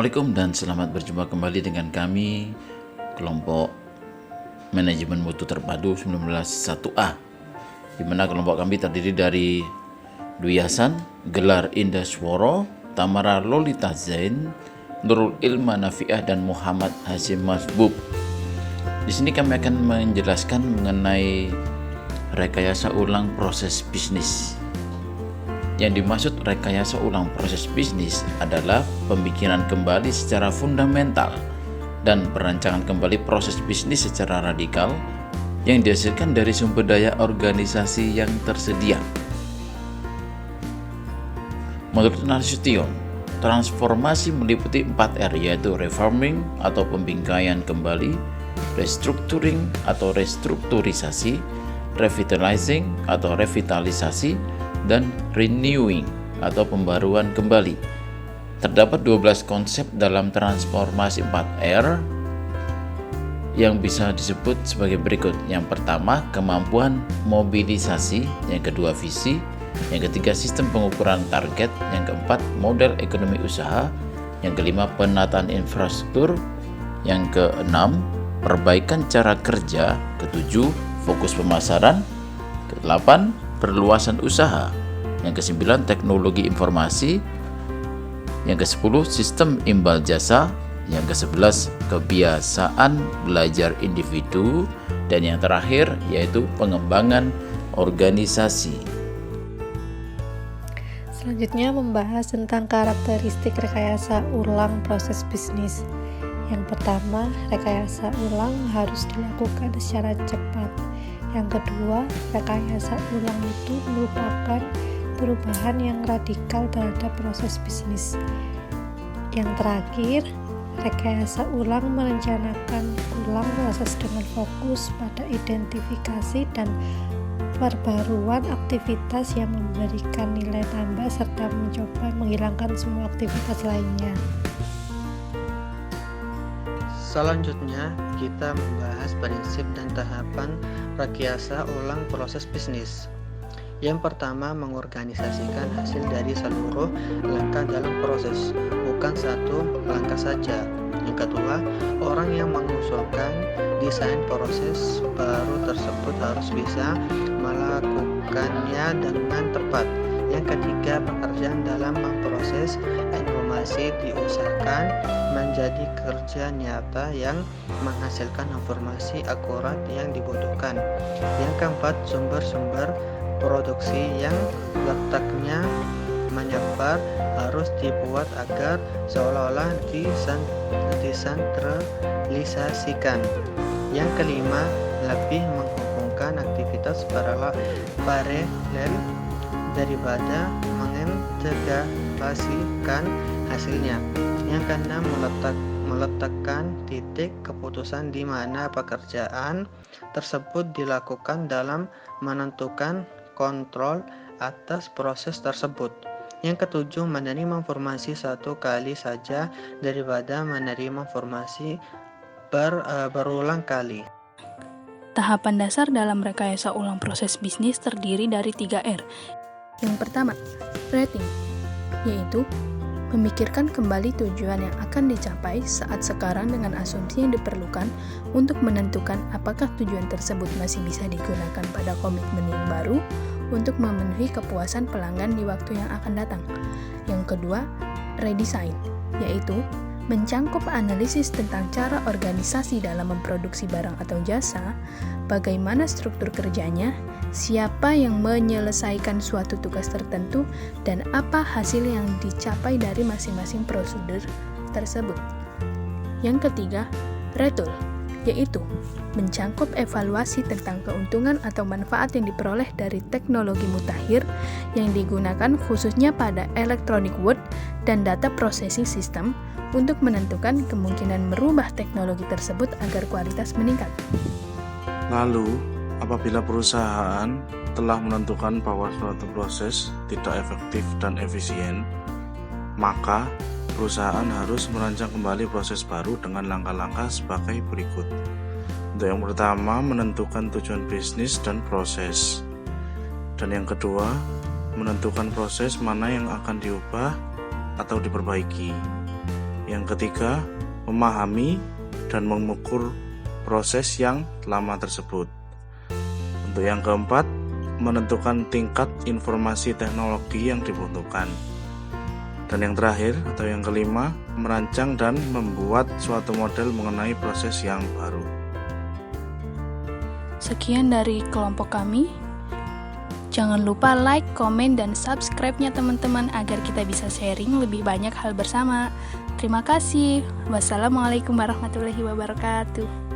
Assalamualaikum dan selamat berjumpa kembali dengan kami kelompok manajemen mutu terpadu 191A, di mana kelompok kami terdiri dari Dwi Hasan, Gelar Indah Sworo, Tamara Lolita Zain, Nurul Ilma Nafiah, dan Muhammad Hasyim Masbub. Di sini kami akan menjelaskan mengenai rekayasa ulang proses bisnis. Yang dimaksud rekayasa ulang proses bisnis adalah pemikiran kembali secara fundamental dan perancangan kembali proses bisnis secara radikal yang dihasilkan dari sumber daya organisasi yang tersedia. Menurut Nasution, transformasi meliputi 4R, yaitu reforming atau pembingkaian kembali, restructuring atau restrukturisasi, revitalizing atau revitalisasi, dan renewing atau pembaruan kembali. Terdapat 12 konsep dalam transformasi 4R yang bisa disebut sebagai berikut. Yang pertama, kemampuan mobilisasi. Yang kedua, visi. Yang ketiga, sistem pengukuran target. Yang keempat, model ekonomi usaha. Yang kelima, penataan infrastruktur. Yang keenam, perbaikan cara kerja. Ketujuh, fokus pemasaran. Kedelapan, perluasan usaha. Yang kesembilan, teknologi informasi. Yang kesepuluh, sistem imbal jasa. Yang kesebelas, kebiasaan belajar individu. Dan yang terakhir yaitu pengembangan organisasi. Selanjutnya membahas tentang karakteristik rekayasa ulang proses bisnis. Yang pertama, rekayasa ulang harus dilakukan secara cepat. Yang kedua, rekayasa ulang itu merupakan perubahan yang radikal terhadap proses bisnis. Yang terakhir, rekayasa ulang merencanakan ulang proses dengan fokus pada identifikasi dan perbaruan aktivitas yang memberikan nilai tambah serta mencoba menghilangkan semua aktivitas lainnya. Selanjutnya, kita membahas prinsip dan tahapan rekayasa ulang proses bisnis. Yang pertama, mengorganisasikan hasil dari seluruh langkah dalam proses, bukan satu langkah saja. Yang kedua, orang yang mengusulkan desain proses baru tersebut harus bisa melakukannya dengan tepat. Yang ketiga, pekerjaan dalam memproses informasi diusahakan menjadi kerja nyata yang menghasilkan informasi akurat yang dibutuhkan. Yang keempat, sumber-sumber produksi yang letaknya menyebar harus dibuat agar seolah-olah disentralisasikan. Yang kelima, lebih menghubungkan aktivitas paralel daripada mengintegrasikan hasilnya. Yang keenam, meletakkan titik keputusan di mana pekerjaan tersebut dilakukan dalam menentukan kontrol atas proses tersebut. Yang ketujuh, menerima informasi satu kali saja daripada menerima informasi berulang kali. Tahapan dasar dalam rekayasa ulang proses bisnis terdiri dari 3R. Yang pertama, rating, yaitu memikirkan kembali tujuan yang akan dicapai saat sekarang dengan asumsi yang diperlukan untuk menentukan apakah tujuan tersebut masih bisa digunakan pada komitmen yang baru untuk memenuhi kepuasan pelanggan di waktu yang akan datang. Yang kedua, redesign, yaitu mencangkup analisis tentang cara organisasi dalam memproduksi barang atau jasa, bagaimana struktur kerjanya, siapa yang menyelesaikan suatu tugas tertentu, dan apa hasil yang dicapai dari masing-masing prosedur tersebut. Yang ketiga, retool, yaitu mencangkup evaluasi tentang keuntungan atau manfaat yang diperoleh dari teknologi mutakhir yang digunakan khususnya pada electronic wood dan data processing system untuk menentukan kemungkinan merubah teknologi tersebut agar kualitas meningkat. Lalu, apabila perusahaan telah menentukan bahwa suatu proses tidak efektif dan efisien, maka perusahaan harus merancang kembali proses baru dengan langkah-langkah sebagai berikut. Untuk yang pertama, menentukan tujuan bisnis dan proses. Dan yang kedua, menentukan proses mana yang akan diubah atau diperbaiki. Yang ketiga, memahami dan mengukur proses yang lama tersebut. Untuk yang keempat, menentukan tingkat informasi teknologi yang dibutuhkan. Dan yang terakhir atau yang kelima, merancang dan membuat suatu model mengenai proses yang baru. Sekian dari kelompok kami. Jangan lupa like, komen, dan subscribe-nya teman-teman agar kita bisa sharing lebih banyak hal bersama. Terima kasih. Wassalamualaikum warahmatullahi wabarakatuh.